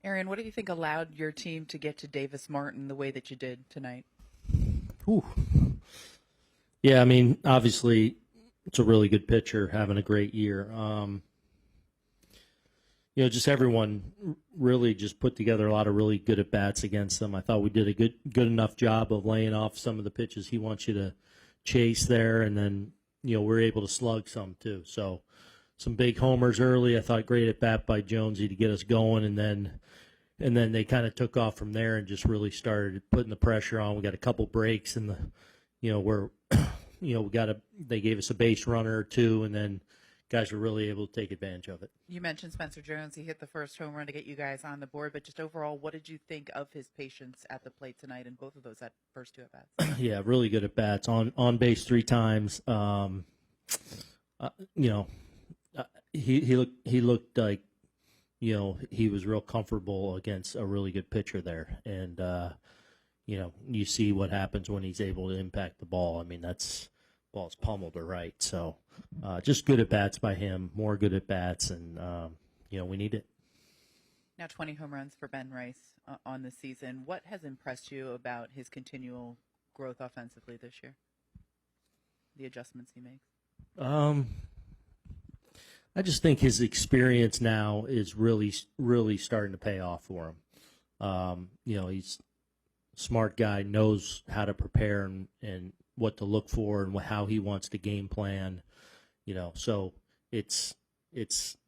Aaron, what do you think allowed your team to get to Davis Martin the way that you did tonight? Ooh. Yeah, I mean, obviously, it's a really good pitcher, having a great year. Just everyone really just put together a lot of really good at-bats against them. I thought we did a good enough job of laying off some of the pitches he wants you to chase there, and then, we're able to slug some too. So some big homers early. I thought great at-bat by Jonesy to get us going, and then they kind of took off from there and just really started putting the pressure on. We got a couple breaks in the, where, they gave us a base runner or two, and then guys were really able to take advantage of it. You mentioned Spencer Jones. He hit the first home run to get you guys on the board, but just overall, what did you think of his patience at the plate tonight in both of those first two at-bats? Yeah, really good at-bats. On base 3 times. He looked like, he was real comfortable against a really good pitcher there. And, you see what happens when he's able to impact the ball. I mean, ball's pummeled or right. So just good at-bats by him, more good at-bats, and, we need it. Now 20 home runs for Ben Rice on the season. What has impressed you about his continual growth offensively this year? The adjustments he makes? I just think his experience now is really, really starting to pay off for him. He's a smart guy, knows how to prepare and what to look for and how he wants to game plan. So it's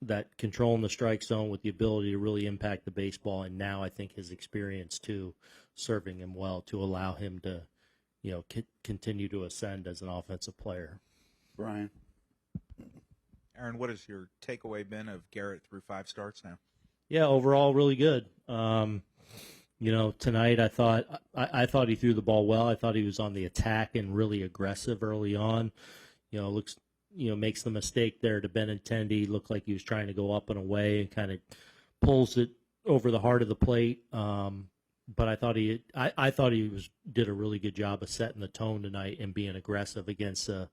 that controlling the strike zone with the ability to really impact the baseball, and now I think his experience too, serving him well to allow him to, continue to ascend as an offensive player. Brian. Aaron, what has your takeaway been of Gerrit through 5 starts now? Yeah, overall really good. Tonight I thought he threw the ball well. I thought he was on the attack and really aggressive early on. Makes the mistake there to Benintendi. Looked like he was trying to go up and away and kind of pulls it over the heart of the plate. But I thought he did a really good job of setting the tone tonight and being aggressive against a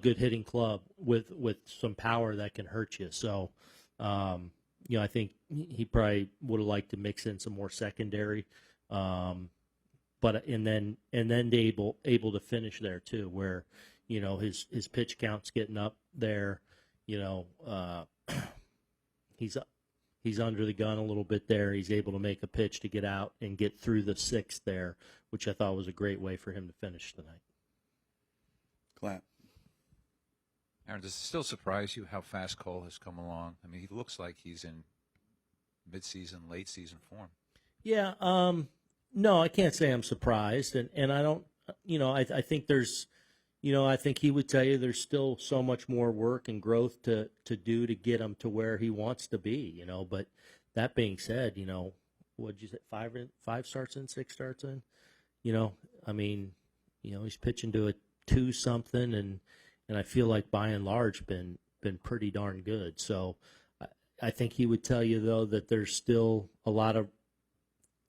good hitting club with some power that can hurt you. So, I think he probably would have liked to mix in some more secondary, but then able to finish there too, where his pitch count's getting up there. He's under the gun a little bit there. He's able to make a pitch to get out and get through the 6th there, which I thought was a great way for him to finish tonight. Clap. Aaron, does it still surprise you how fast Cole has come along? I mean, he looks like he's in mid-season, late-season form. Yeah, no, I can't say I'm surprised, and I don't, I think there's, I think he would tell you there's still so much more work and growth to do to get him to where he wants to be, but that being said, what'd you say, 5 starts in, 6 starts in? I mean, he's pitching to a 2-something, and I feel like by and large been pretty darn good. So I think he would tell you, though, that there's still a lot of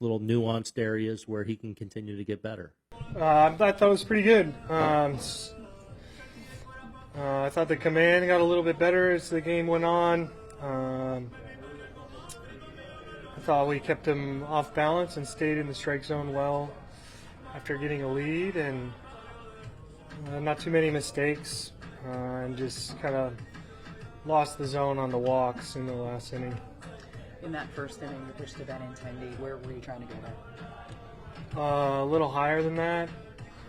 little nuanced areas where he can continue to get better. I thought it was pretty good. I thought the command got a little bit better as the game went on. I thought we kept him off balance and stayed in the strike zone well after getting a lead, and not too many mistakes, and just kind of lost the zone on the walks in the last inning. In that first inning, you pitched to Benintendi. Where were you trying to go there? A little higher than that,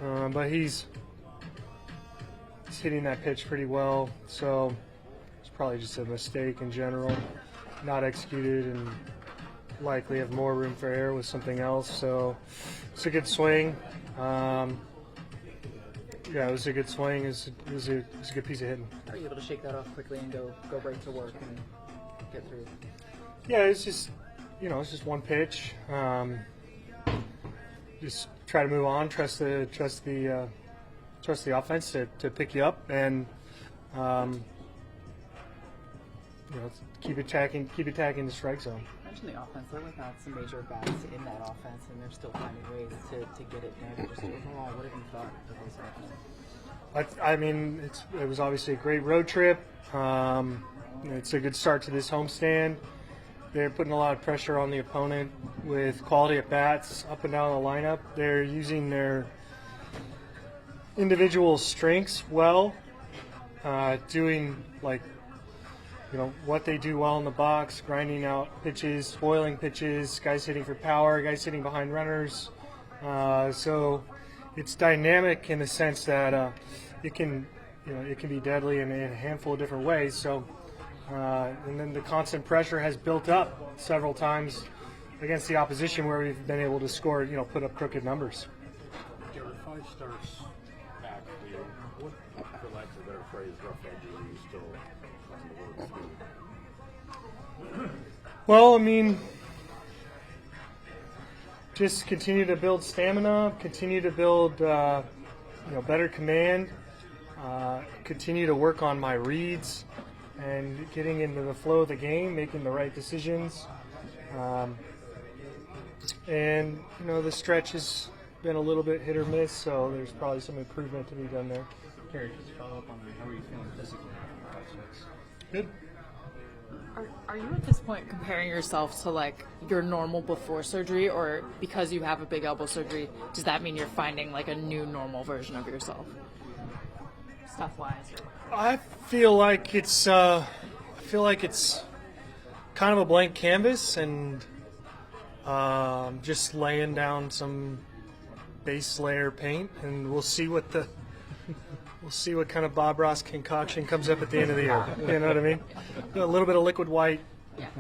but he's hitting that pitch pretty well, so it's probably just a mistake in general, not executed, and likely have more room for error with something else. So it's a good swing. Yeah, it was a good swing. It was a good piece of hitting. Are you able to shake that off quickly and go right to work and get through? Yeah, it's just it's just one pitch. Just try to move on. Trust the offense to pick you up, and keep attacking the strike zone. Mention the offense. They're without some major bats in that offense, and they're still finding ways to get it done. Just overall, what have you thought of this offense? I mean, it was obviously a great road trip. It's a good start to this homestand. they're putting a lot of pressure on the opponent with quality at bats up and down the lineup. They're using their individual strengths well, doing what they do well in the box, grinding out pitches, spoiling pitches, guys hitting for power, guys hitting behind runners. So it's dynamic in the sense that it can be deadly in a handful of different ways. So, and then the constant pressure has built up several times against the opposition where we've been able to score, put up crooked numbers. Gerrit, 5 starts back for you. What, for lack of a better phrase, rough edges are you still trying to work through? Well, I mean, just continue to build stamina, continue to build, better command, continue to work on my reads and getting into the flow of the game, making the right decisions. And, the stretch has been a little bit hit or miss, so there's probably some improvement to be done there. Gerrit, just to follow up on that, how are you feeling physically? Good. Are you at this point comparing yourself to like your normal before surgery, or because you have a big elbow surgery, does that mean you're finding like a new normal version of yourself, stuff wise? I feel like it's kind of a blank canvas, and just laying down some base layer paint, and we'll see what kind of Bob Ross concoction comes up at the end of the year. You know what I mean? A little bit of liquid white.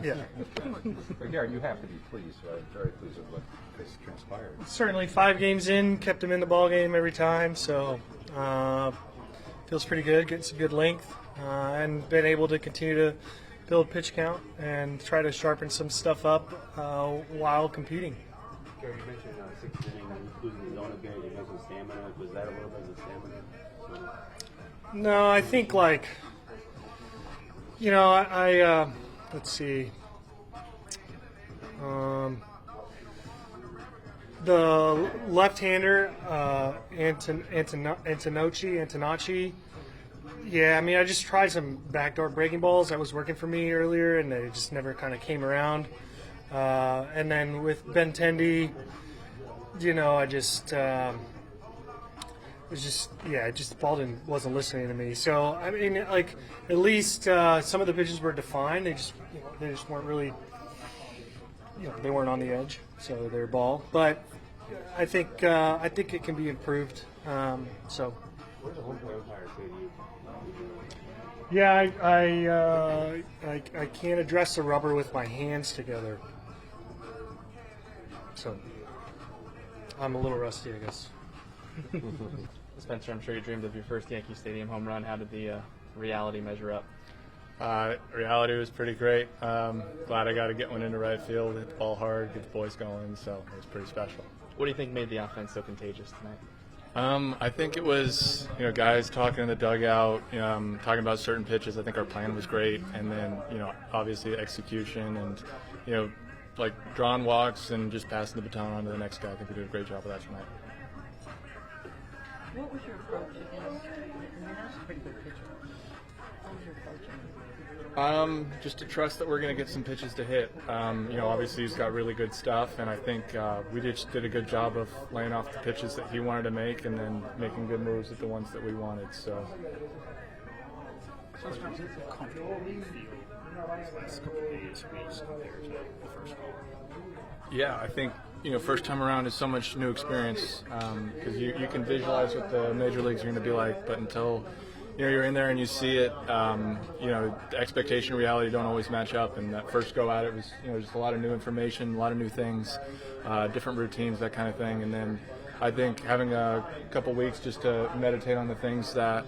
Yeah. But Gerrit, you have to be pleased, right? Very pleased with what has transpired. Certainly 5 games in, kept him in the ball game every time, so feels pretty good, getting some good length, and been able to continue to build pitch count and try to sharpen some stuff up while competing. Gerrit, you mentioned 6th inning, losing the zone a bit. You mentioned stamina. Was that a little bit of stamina? No, I think let's see. The left-hander, Antonacci. Yeah, I mean, I just tried some backdoor breaking balls that was working for me earlier, and they just never kind of came around. And then with Benintendi, I just the ball wasn't listening to me. So I mean, at least some of the pitches were defined. They just weren't really, they weren't on the edge, so they're ball. But I think it can be improved. So. Where's the home plate umpire say to you? Yeah, I can't address the rubber with my hands together. So I'm a little rusty, I guess. Spencer, I'm sure you dreamed of your first Yankee Stadium home run. How did the reality measure up? Reality was pretty great. Glad I got to get one into right field, hit the ball hard, get the boys going, so it was pretty special. What do you think made the offense so contagious tonight? I think it was, guys talking in the dugout, talking about certain pitches. I think our plan was great, and then, obviously execution and, like drawn walks and just passing the baton on to the next guy. I think we did a great job of that tonight. What was your approach against? I mean, that's a pretty good pitcher. What was your approach? Just to trust that we're going to get some pitches to hit. Obviously he's got really good stuff, and I think we just did a good job of laying off the pitches that he wanted to make, and then making good moves at the ones that we wanted. So. Yeah, I think first time around is so much new experience because you can visualize what the major leagues are going to be like, but until you're in there and you see it, the expectation and reality don't always match up. And that first go at it was just a lot of new information, a lot of new things, different routines, that kind of thing. And then I think having a couple weeks just to meditate on the things that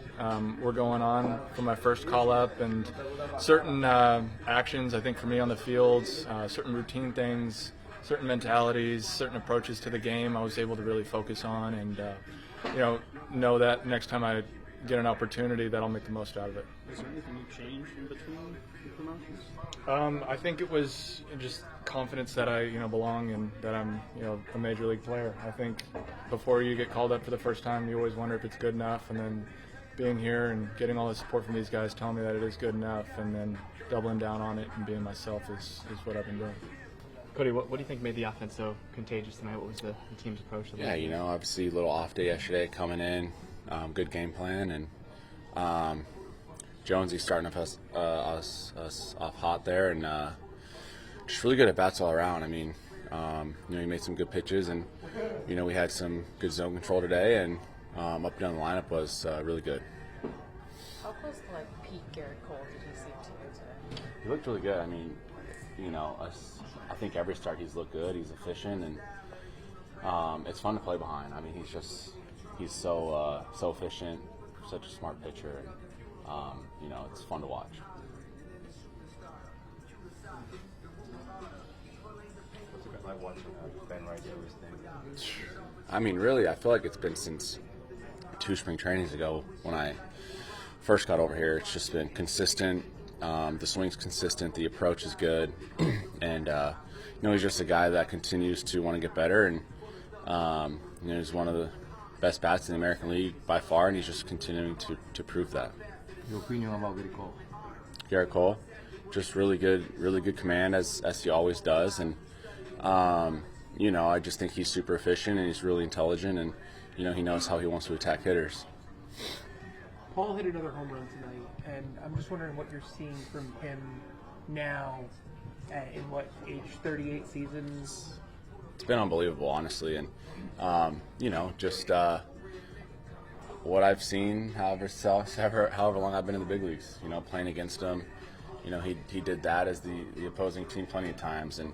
were going on for my first call up, and certain actions, I think for me on the fields, certain routine things, certain mentalities, certain approaches to the game, I was able to really focus on, and know that next time I get an opportunity that I'll make the most out of it. Is there anything you changed in between the promotions? I think it was just confidence that I belong and that I'm a major league player. I think before you get called up for the first time, you always wonder if it's good enough, and then being here and getting all the support from these guys telling me that it is good enough, and then doubling down on it and being myself is what I've been doing. Cody, what do you think made the offense so contagious tonight? What was the team's approach? To the Yeah, game? obviously a little off day yesterday coming in, good game plan, and Jonesy starting us off hot there, and just really good at bats all around. I mean, he made some good pitches, and we had some good zone control today, and up and down the lineup was really good. How close to like peak Gerrit Cole did he seem to you today? He looked really good. I mean, I think every start he's looked good. He's efficient, and it's fun to play behind. I mean, he's so efficient, such a smart pitcher, and it's fun to watch. What's it been like watching Ben Rice do his thing? I mean, really, I feel like it's been since 2 spring trainings ago when I first got over here. It's just been consistent. The swing's consistent. The approach is good. And, he's just a guy that continues to want to get better. And, he's one of the best bats in the American League by far, and he's just continuing to prove that. Your opinion about Gerrit Cole? Gerrit Cole, just really good command as he always does. And, I just think he's super efficient and he's really intelligent, and, he knows how he wants to attack hitters. Paul hit another home run tonight, and I'm just wondering what you're seeing from him now in age 38 seasons. It's been unbelievable, honestly, and just what I've seen, however long I've been in the big leagues. Playing against him, he did that as the opposing team plenty of times, and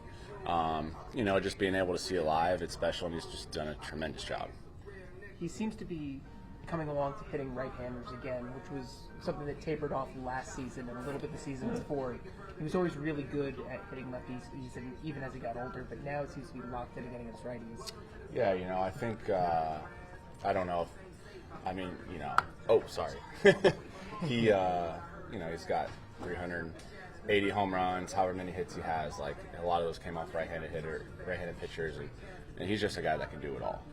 just being able to see it live, it's special, and he's just done a tremendous job. He seems to be coming along to hitting right-handers again, which was something that tapered off last season and a little bit the season before. He was always really good at hitting lefties, even as he got older, but now it seems to be locked in again against righties. Yeah, I think, I don't know sorry. He's got 380 home runs, however many hits he has. Like, a lot of those came off right-handed pitchers, and he's just a guy that can do it all.